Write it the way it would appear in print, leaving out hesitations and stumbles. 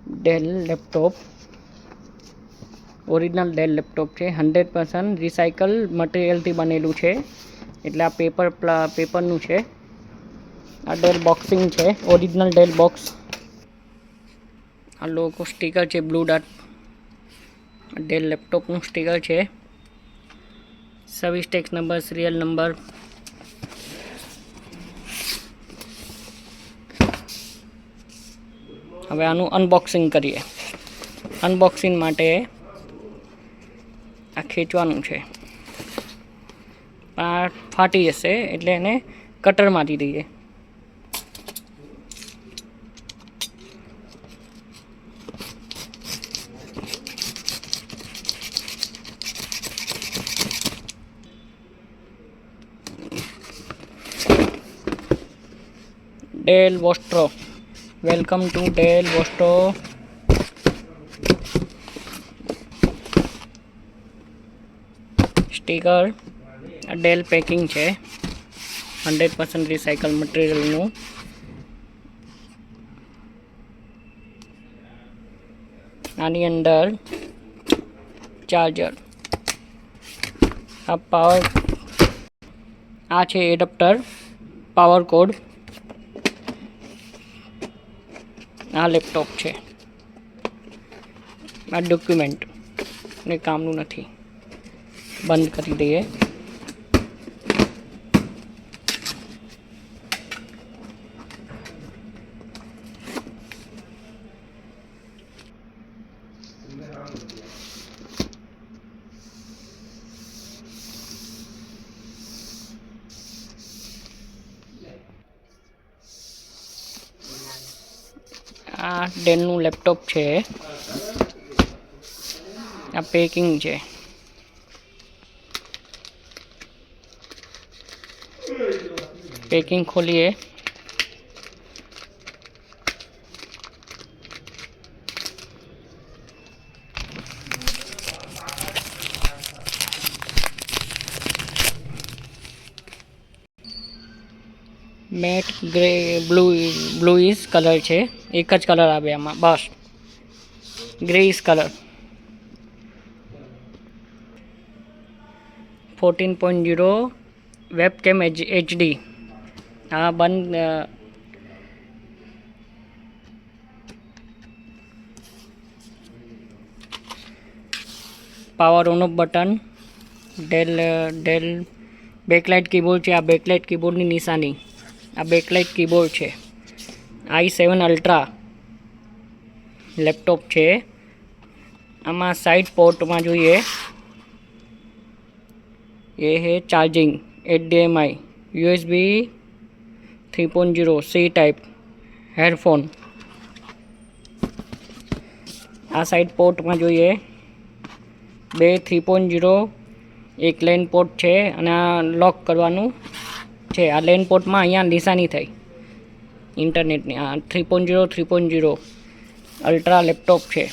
Del laptop original del laptop છે. 100% recycle મટીરિયલથી બનેલું છે, એટલે આ પેપરનું છે. આ ડેલ બોક્સિંગ છે, ઓરિજિનલ ડેલ બોક્સ. આ લોગો સ્ટીકર છે, બ્લુ ડાર્ટ ડેલ લેપટોપનું સ્ટીકર છે. Service tax number, serial number. હવે આનું અનબોક્સિંગ કરીએ. અનબોક્સિંગ માટે આ ખેંચવાનું છે, આ ફાટી જશે એટલે એને કટર મારી દઈએ. Dell Vostro. Welcome to Dell Vostro. Sticker. આ ડેલ પેકિંગ છે, 100% રિસાયકલ મટીરિયલનું. આની અંદર ચાર્જર. આ પાવર, આ છે એડપ્ટર, પાવર કોડ. આ લેપટોપ છે. આ ડોક્યુમેન્ટ ને કામનું નથી, બંધ કરી દઈએ. આ ડેલનું લેપટોપ છે. આ પેકિંગ છે. પેકિંગ ખોલીએ. મેટ ગ્રે બ્લુઇશ કલર છે. એક જ કલર આવે આમાં, બસ. ગ્રેઇશ કલર. 14.0 webcam HD. આ બંધ. Power on of button. Del bakelite keyboard છે. આ બેકલાઇટ કીબોર્ડની નિશાની. આ બેકલાઇટ કીબોર્ડ છે. i7 અલ્ટ્રા લેપટોપ છે. આમાં સાઇડ પોર્ટમાં જોઈએ, એ है charging HDMI USB 3.0 C type headphone. આ સાઇડ પોર્ટમાં જોઈએ, બે 3.0, એક લેન પોર્ટ છે અને આ લોક કરવાનું છે. આ લેન પોર્ટમાં અહીંયા નિશાની થઈ ઇન્ટરનેટની. આ 3.0 અલ્ટ્રા લેપટોપ છે.